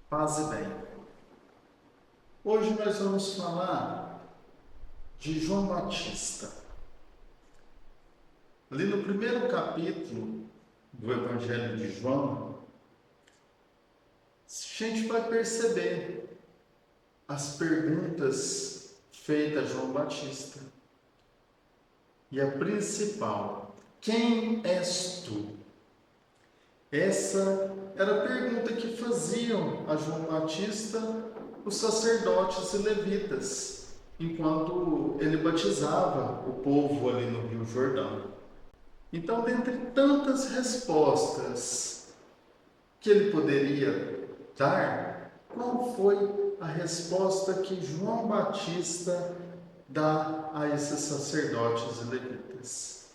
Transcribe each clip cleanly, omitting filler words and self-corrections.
Paz e bem. Hoje nós vamos falar de João Batista. Ali no primeiro capítulo do Evangelho de João, a gente vai perceber as perguntas feitas a João Batista. E a principal: quem és tu? Essa era a pergunta que faziam a João Batista os sacerdotes e levitas, enquanto ele batizava o povo ali no Rio Jordão. Então, dentre tantas respostas que ele poderia dar, qual foi a resposta que João Batista dá a esses sacerdotes e levitas?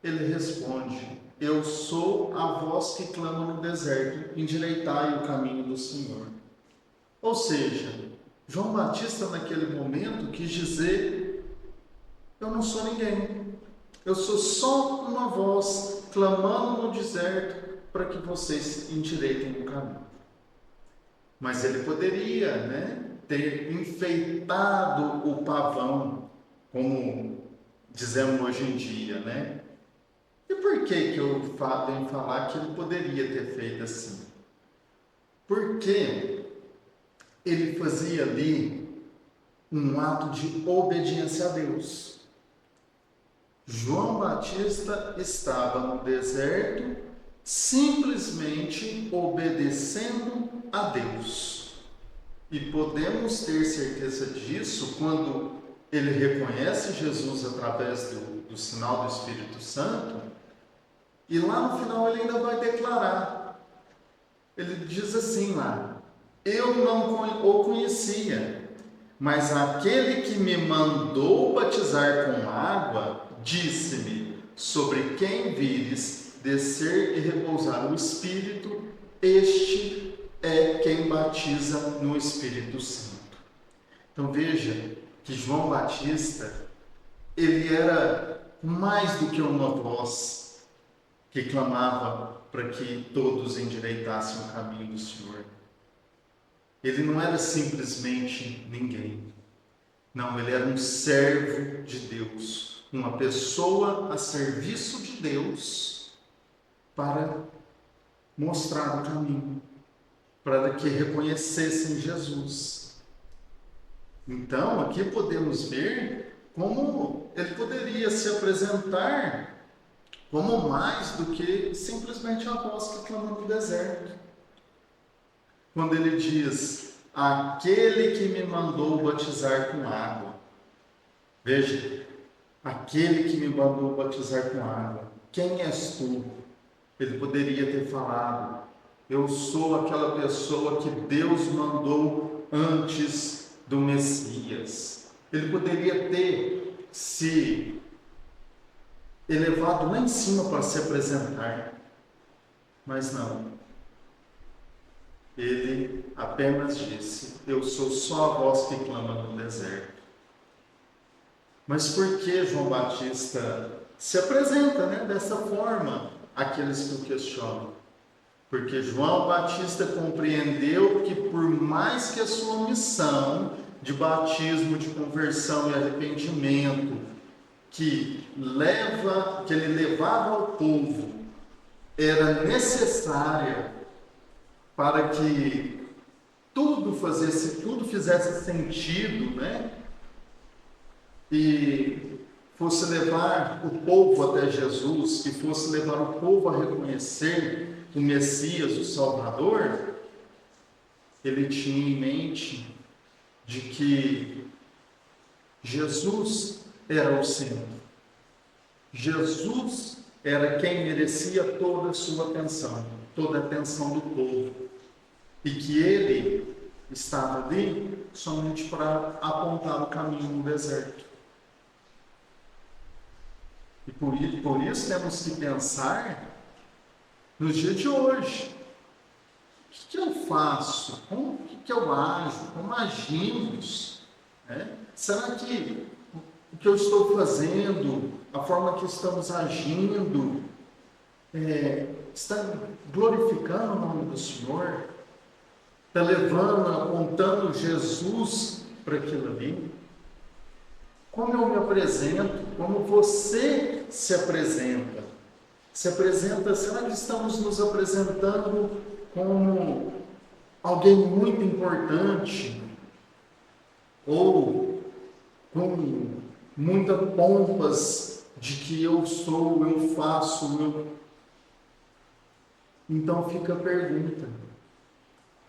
Ele responde: eu sou a voz que clama no deserto, endireitai o caminho do Senhor. Ou seja, João Batista naquele momento quis dizer: eu não sou ninguém, eu sou só uma voz clamando no deserto para que vocês endireitem o caminho. Mas ele poderia, ter enfeitado o pavão, como dizemos hoje em dia, E por que eu venho falar que ele poderia ter feito assim? Porque ele fazia ali um ato de obediência a Deus. João Batista estava no deserto simplesmente obedecendo a Deus. E podemos ter certeza disso quando ele reconhece Jesus através do sinal do Espírito Santo. E lá no final ele ainda vai declarar. Ele diz assim lá: eu não o conhecia, mas aquele que me mandou batizar com água, disse-me: sobre quem vires descer e repousar o Espírito, este é quem batiza no Espírito Santo. Então veja que João Batista, ele era mais do que uma voz que clamava para que todos endireitassem o caminho do Senhor. Ele não era simplesmente ninguém. Não, ele era um servo de Deus, uma pessoa a serviço de Deus para mostrar o caminho, para que reconhecessem Jesus. Então, aqui podemos ver como ele poderia se apresentar como mais do que simplesmente a voz que clama no deserto. Quando ele diz: aquele que me mandou batizar com água. Veja, aquele que me mandou batizar com água. Quem és tu? Ele poderia ter falado: eu sou aquela pessoa que Deus mandou antes do Messias. Ele poderia ter se elevado lá em cima para se apresentar, mas não. Ele apenas disse: eu sou só a voz que clama no deserto. Mas por que João Batista se apresenta, dessa forma àqueles que o questionam? Porque João Batista compreendeu que por mais que a sua missão de batismo, de conversão e arrependimento, que ele levava ao povo, era necessária para que tudo fizesse sentido, E fosse levar o povo até Jesus, e fosse levar o povo a reconhecer o Messias, o Salvador. Ele tinha em mente de que Jesus era o Senhor. Jesus era quem merecia toda a sua atenção, toda a atenção do povo. E que ele estava ali somente para apontar o caminho no deserto. E por isso temos que pensar nos dias de hoje. O que eu faço? Como que eu ajo? Como agimos? Será que o que eu estou fazendo, a forma que estamos agindo, está glorificando o nome do Senhor? está levando, apontando Jesus para aquilo ali. Como eu me apresento? Como você se apresenta? Se apresenta, será que estamos nos apresentando como alguém muito importante? Ou com muitas pompas de que eu sou, eu faço, eu... Então fica a pergunta: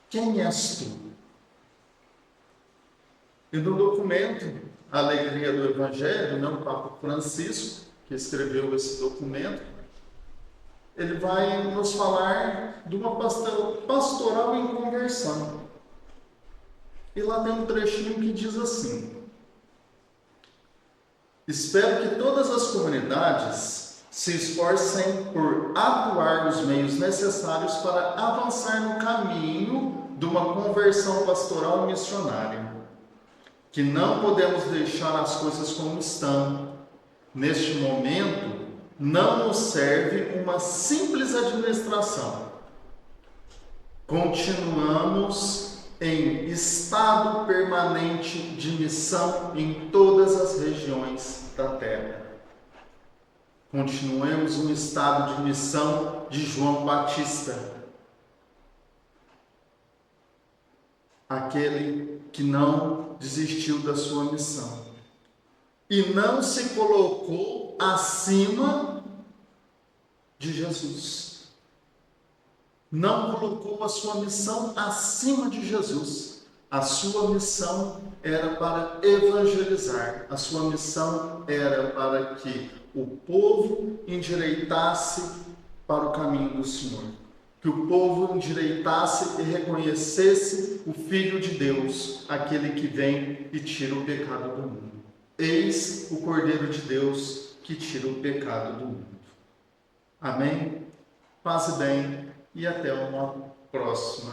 quem és tu? E no documento A Alegria do Evangelho, o Papa Francisco, que escreveu esse documento, ele vai nos falar de uma pastoral em conversão. E lá tem um trechinho que diz assim: espero que todas as comunidades se esforcem por atuar os meios necessários para avançar no caminho de uma conversão pastoral e missionária. Que não podemos deixar as coisas como estão. Neste momento, não nos serve uma simples administração. Continuamos em estado permanente de missão em todas as regiões da terra. Continuemos um estado de missão de João Batista, aquele que não desistiu da sua missão e não se colocou acima de Jesus. Não colocou a sua missão acima de Jesus. A sua missão era para evangelizar. A sua missão era para que o povo endireitasse para o caminho do Senhor. Que o povo endireitasse e reconhecesse o Filho de Deus, aquele que vem e tira o pecado do mundo. Eis o Cordeiro de Deus que tira o pecado do mundo. Amém? Paz e bem, e até uma próxima.